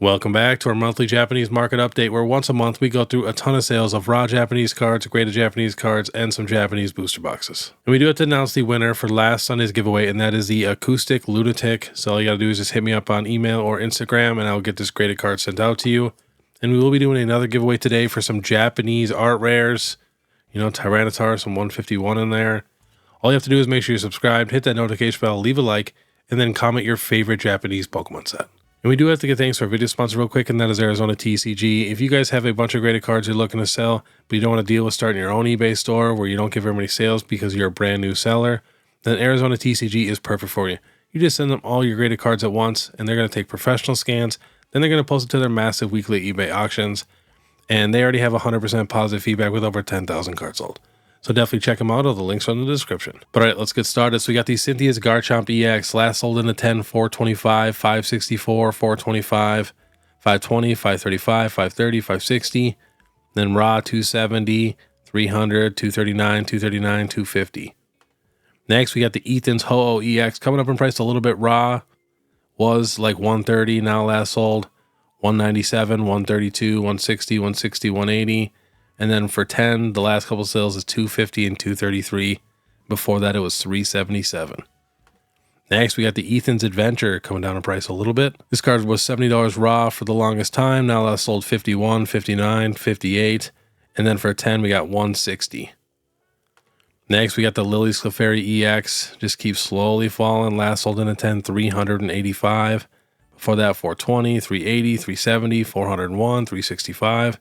Welcome back to our monthly Japanese market update, where once a month we go through a ton of sales of raw Japanese cards, graded Japanese cards, and some Japanese booster boxes. And we do have to announce the winner for last Sunday's giveaway, and that is the Acoustic Lunatic. So all you gotta do is just hit me up on email or Instagram, and I'll get this graded card sent out to you. And we will be doing another giveaway today for some Japanese art rares. You know, Tyranitar, some 151 in there. All you have to do is make sure you're subscribed, hit that notification bell, leave a like, and then comment your favorite Japanese Pokemon set. And we do have to give thanks to our video sponsor real quick, and that is ARIZONATCG. If you guys have a bunch of graded cards you're looking to sell, but you don't want to deal with starting your own eBay store where you don't get very many sales because you're a brand new seller, then ARIZONATCG is perfect for you. You just send them all your graded cards at once, and they're going to take professional scans. Then they're going to post it to their massive weekly eBay auctions. And they already have 100% positive feedback with over 10,000 cards sold. So definitely check them out. All the links are in the description. But all right, let's get started. So we got the Cynthia's Garchomp EX, last sold in a 10, 425, 564, 425, 520, 535, 530, 560. Then raw 270, 300, 239, 239, 250. Next, we got the Ethan's Ho-Oh EX, coming up in price a little bit raw. Was like 130, now last sold 197, 132, 160, 160, 180. And then for 10, the last couple sales is 250 and 233. Before that, it was 377. Next, we got the Ethan's Adventure coming down in price a little bit. This card was $70 raw for the longest time. Now last sold 51, 59, 58. And then for 10, we got 160. Next, we got the Lily's Clefairy EX. Just keeps slowly falling. Last sold in a 10, 385. Before that, 420, 380, 370, 401, 365.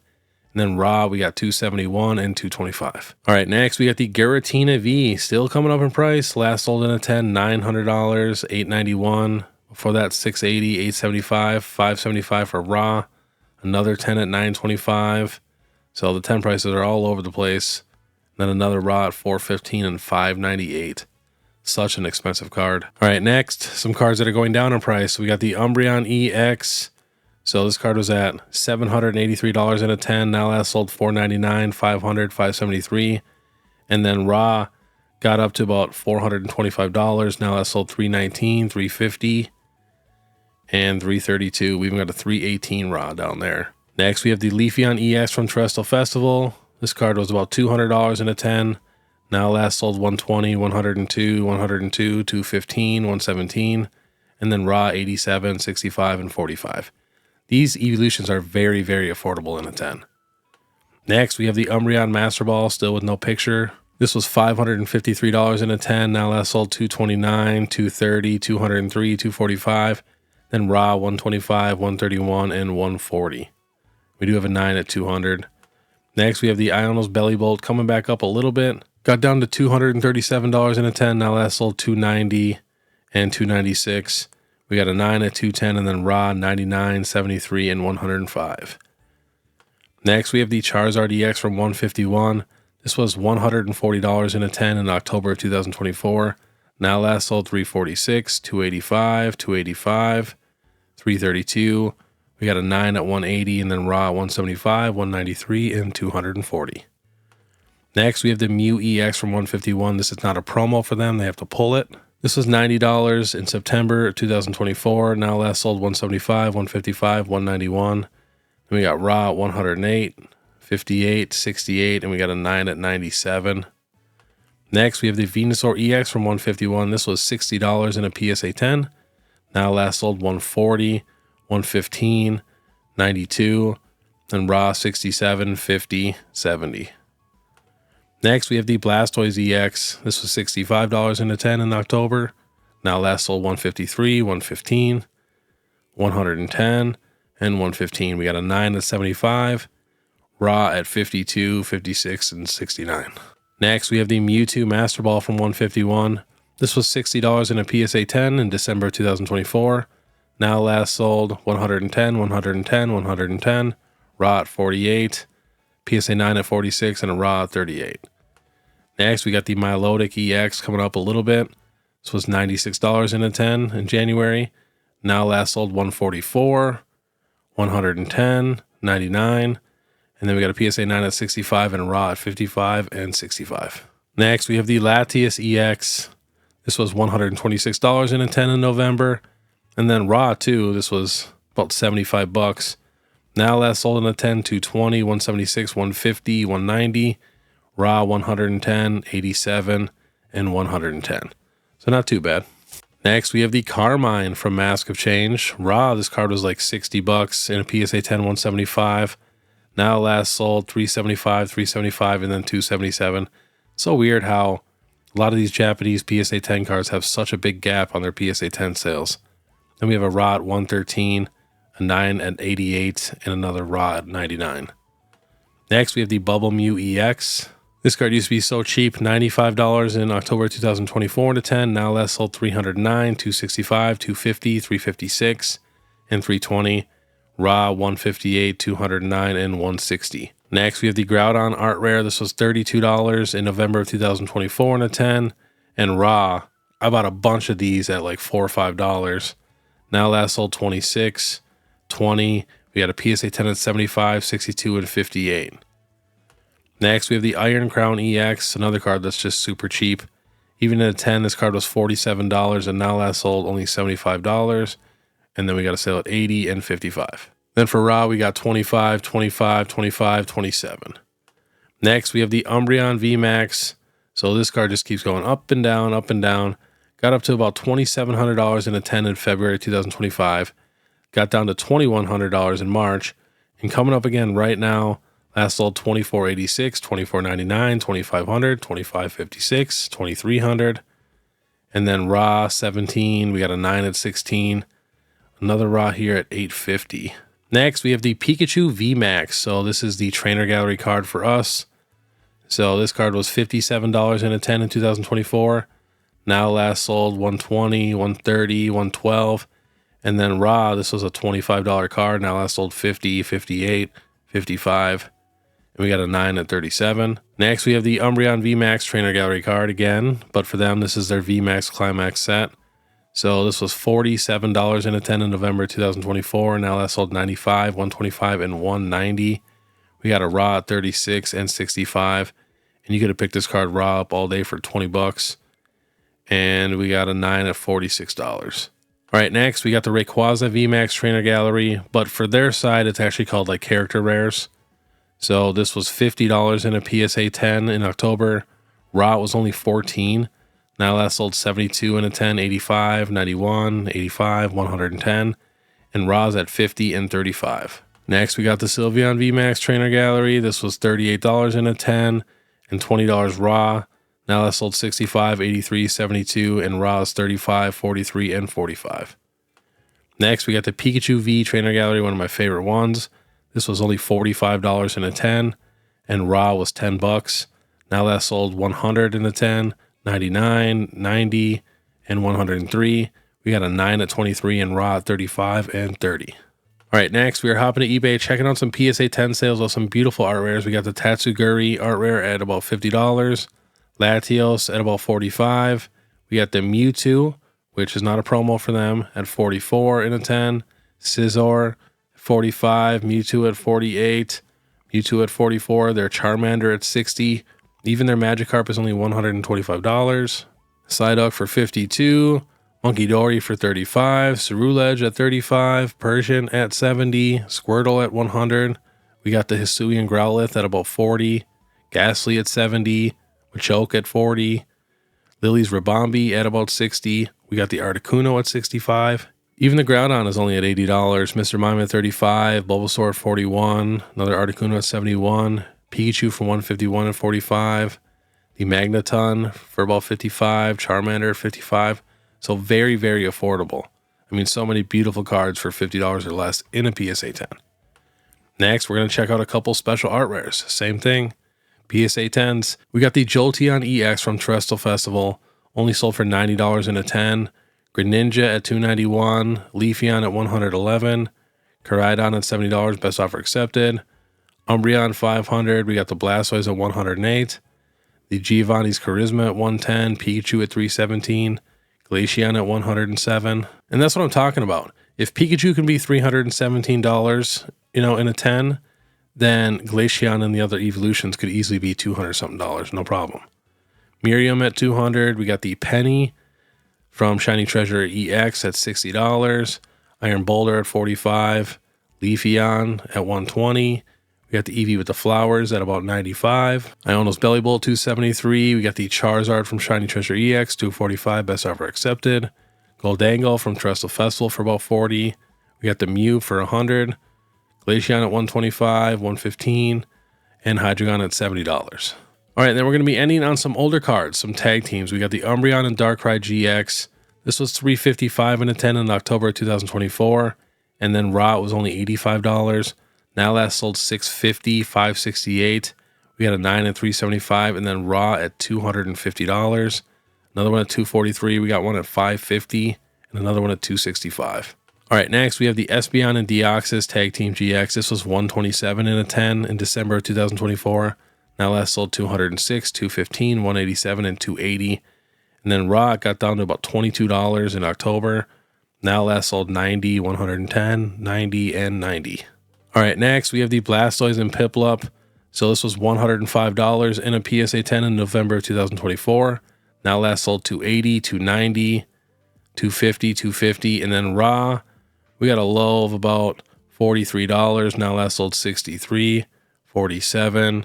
And then raw, we got 271 and 225. All right, next we got the Giratina V, still coming up in price. Last sold in a 10, $900, 891. Before that, 680, 875, 575 for raw. Another 10 at 925. So the 10 prices are all over the place. Then another raw at 415 and 598. Such an expensive card. All right, next, some cards that are going down in price. We got the Umbreon EX. So this card was at $783 in a 10. Now last sold $499, $500, $573. And then raw got up to about $425. Now last sold $319, $350, and $332. We even got a $318 raw down there. Next, we have the Leafeon EX from Terrestrial Festival. This card was about $200 in a 10. Now last sold $120, $102, $102, $215, $117. And then raw $87, $65, and $45. These evolutions are very, very affordable in a 10. Next, we have the Umbreon Master Ball, still with no picture. This was $553 in a 10. Now last sold $229, $230, $203, $245. Then raw $125, $131, and $140. We do have a 9 at $200. Next, we have the Ionos Belly Bolt coming back up a little bit. Got down to $237 in a 10. Now last sold $290 and $296. We got a 9 at $210, and then raw 99, 73, and 105. Next, we have the Charizard EX from 151. This was $140 in a 10 in October of 2024. Now last sold $346, $285, $285, $332. We got a 9 at $180, and then raw $175, $193, and $240. Next, we have the Mew EX from 151. This is not a promo for them. They have to pull it. This was $90 in September 2024. Now last sold $175, $155, $191. Then we got raw at $108, $58, $68, and we got a 9 at $97. Next, we have the Venusaur EX from 151. This was $60 in a PSA 10. Now last sold $140, $115, $92, and raw $67, $50, $70. Next, we have the Blastoise EX. This was $65 in a 10 in October. Now last sold $153, $115, $110, and $115. We got a 9 at $75, raw at $52, $56, and $69. Next, we have the Mewtwo Master Ball from 151. This was $60 in a PSA 10 in December 2024. Now last sold $110, $110, $110, raw at $48, PSA 9 at $46, and a raw at $38. Next, we got the Milotic EX coming up a little bit. This was $96 in a 10 in January. Now last sold $144, $110, $99. And then we got a PSA 9 at $65 and a raw at $55 and $65. Next, we have the Latias EX. This was $126 in a 10 in November. And then raw too, this was about 75 bucks. Now last sold in a 10, 220, 176, 150, 190, raw 110, 87, and 110. So not too bad. Next, we have the Carmine from Mask of Change. Raw, this card was like 60 bucks in a PSA 10, 175. Now last sold 375, 375, and then 277. So weird how a lot of these Japanese PSA 10 cards have such a big gap on their PSA 10 sales. Then we have a raw at 113, a 9 at 88, and another raw at 99. Next, we have the Bubble Mew EX. This card used to be so cheap, $95 in October 2024 to 10. Now last sold 309, 265, 250, 356, and 320. Raw 158, 209, and 160. Next, we have the Groudon Art Rare. This was $32 in November of 2024 in a 10. And raw, I bought a bunch of these at like $4 or $5. Now last sold 26, 20. We got a PSA 10 at 75, 62, and 58. Next, we have the Iron Crown EX, another card that's just super cheap. Even in a 10, this card was $47, and now last sold only $75. And then we got a sale at 80 and 55. Then for raw, we got 25, 25, 25, 27. Next, we have the Umbreon VMAX. So this card just keeps going up and down, up and down. Got up to about $2,700 in a 10 in February 2025. Got down to $2,100 in March. And coming up again right now, last sold $2,486, $2,499, $2,500, $2,556, $2,300. And then raw 17, we got a 9 at 16. Another raw here at $850. Next, we have the Pikachu VMAX. So this is the Trainer Gallery card for us. So this card was $57 in a 10 in 2024. Now last sold $120, $130, $112. And then raw, this was a $25 card. Now last sold $50, $58, $55. And we got a 9 at $37. Next, we have the Umbreon VMAX Trainer Gallery card again. But for them, this is their VMAX Climax set. So this was $47 in a 10 in November 2024. Now that sold $95, $125, and $190. We got a raw at $36 and $65. And you could have picked this card raw up all day for 20 bucks. And we got a 9 at $46. All right, next we got the Rayquaza VMAX Trainer Gallery. But for their side, it's actually called like character rares. So this was $50 in a PSA 10 in October. Raw was only $14. Now last sold 72 in a 10, 85, 91, 85, 110, and raws at 50 and 35. Next, we got the Sylveon VMAX Trainer Gallery. This was $38 in a 10 and $20 raw. Now last sold 65, 83, 72, and raws 35, 43, and 45. Next, we got the Pikachu V Trainer Gallery, one of my favorite ones. This was only $45 in a 10, and raw was 10 bucks. Now last sold 100 in the 10, 99, 90, and 103. We got a 9 at 23 and raw at 35 and 30. All right, next we are hopping to eBay, checking out some PSA 10 sales of some beautiful art rares. We got the Tatsuguri art rare at about $50, Latios at about $45. We got the Mewtwo, which is not a promo for them, at $44 in a 10. Scizor, $45. Mewtwo at $48. Mewtwo at $44. Their Charmander at $60. Even their Magikarp is only $125. Psyduck for $52. Monkey Dory for $35. Ceruledge at $35. Persian at $70. Squirtle at $100. We got the Hisuian Growlithe at about $40. Ghastly at $70. Machoke at $40. Lily's Ribombee at about $60. We got the Articuno at $65. Even the Groudon is only at $80. Mr. Mime at $35. Bulbasaur at $41. Another Articuno at $71. Pikachu for $151 and $45. The Magneton for about $55. Charmander at $55. So very, very affordable. I mean, so many beautiful cards for $50 or less in a PSA 10. Next, we're going to check out a couple special art rares. Same thing. PSA 10s. We got the Jolteon EX from Terrestrial Festival. Only sold for $90 in a 10. Greninja at $291. Leafeon at $111. Koraidon at $70. Best offer accepted. Umbreon $500. We got the Blastoise at $108. The Giovanni's Charisma at $110. Pikachu at $317. Glaceon at $107. And that's what I'm talking about. If Pikachu can be $317, in a 10, then Glaceon and the other evolutions could easily be $200 something, no problem. Miriam at $200. We got the Penny from Shiny Treasure EX at $60. Iron Boulder at 45, Leafeon at 120. We got the Eevee with the flowers at about 95. Iono's Belly Bowl 273. We got the Charizard from Shiny Treasure EX 245, best offer accepted. Goldangle from Terrestrial Festival for about 40. We got the Mew for 100. Glaceon at 125, 115, and Hydreigon at $70. All right, then we're going to be ending on some older cards, some tag teams. We got the Umbreon and Darkrai GX. This was $355 in a 10 in October of 2024, and then Raw was only $85. Now last sold $650, $568. We had a 9 at $375, and then Raw at $250. Another one at $243. We got one at $550, and another one at $265. All right, next we have the Espeon and Deoxys Tag Team GX. This was $127 in a 10 in December of 2024. Now last sold $206, $215, $187, and $280. And then Raw got down to about $22 in October. Now last sold $90, $110, $90, and $90. All right, next we have the Blastoise and Piplup. So this was $105 in a PSA 10 in November of 2024. Now last sold $280, $290, $250, $250, and then Raw, we got a low of about $43. Now last sold $63, $47,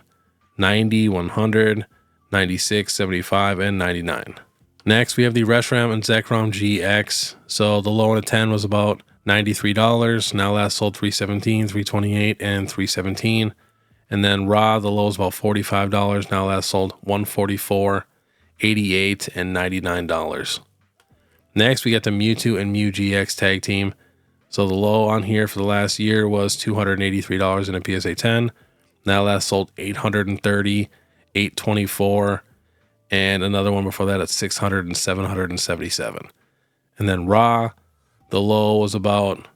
$90, $100, $96, $75, and $99. Next, we have the Reshiram and Zekrom GX. So the low in a 10 was about $93. Now last sold $317, $328, and $317. And then Raw, the low is about $45. Now last sold $144, $88, and $99. Next, we got the Mewtwo and Mew GX Tag Team. So the low on here for the last year was $283 in a PSA 10. Now last sold $830, $824, and another one before that at $600 and $777. And then Raw, the low was about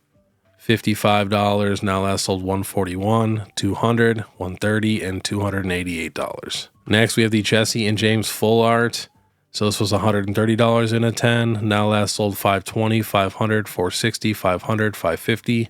$55. Now last sold $141, $200, $130, and $288. Next, we have the Jesse and James Full Art. So this was $130 in a 10. Now last sold $520, $500, $460, $500, $550.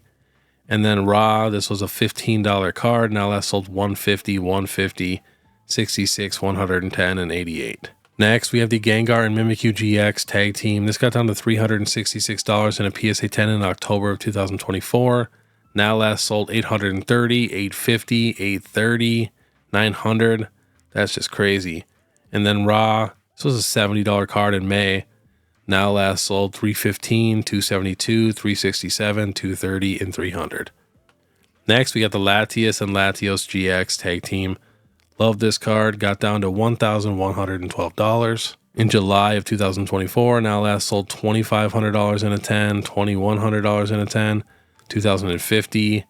And then Raw, this was a $15 card. Now last sold $150, $150, $66, $110, and $88. Next, we have the Gengar and Mimikyu GX Tag Team. This got down to $366 in a PSA 10 in October of 2024. Now last sold $830, $850, $830, $900. That's just crazy. And then Raw, this was a $70 card in May. Now last sold $315, $272, $367, $230, and $300. Next, we got the Latios and Latios GX Tag Team. Love this card. Got down to $1,112 in July of 2024. Now last sold $2,500 in a 10, $2,100 in a 10, $2,050.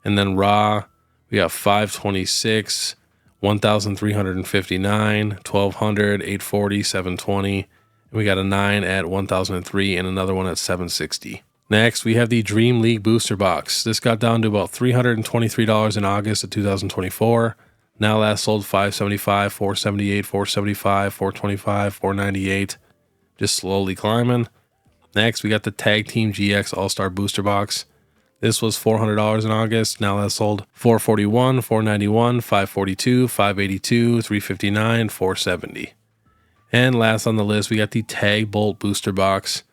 And then Raw, we got $526, $1,359, $1,200, $840, $720. And we got a 9 at $1,003 and another one at $760. Next, we have the Dream League Booster Box. This got down to about $323 in August of 2024. Now last sold $575, $478, $475, $425, $498. Just slowly climbing. Next, we got the Tag Team GX All-Star Booster Box. This was $400 in August. Now last sold $441, $491, $542, $582, $359, $470. And last on the list, we got the Tag Bolt Booster Box.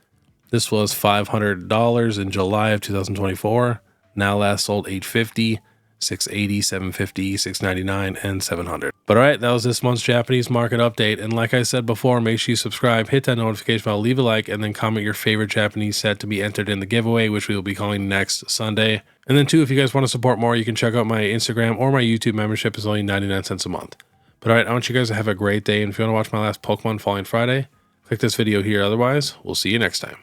This was $500 in July of 2024. Now last sold $850, $680, $750, $699, and $700. But all right, that was this month's Japanese market update. And like I said before, make sure you subscribe, hit that notification bell, leave a like, and then comment your favorite Japanese set to be entered in the giveaway, which we will be calling next Sunday. And then too, if you guys want to support more, you can check out my Instagram or my YouTube membership. Is only 99 cents a month. But all right, I want you guys to have a great day. And if you want to watch my last Pokemon Falling Friday, click this video here. Otherwise, we'll see you next time.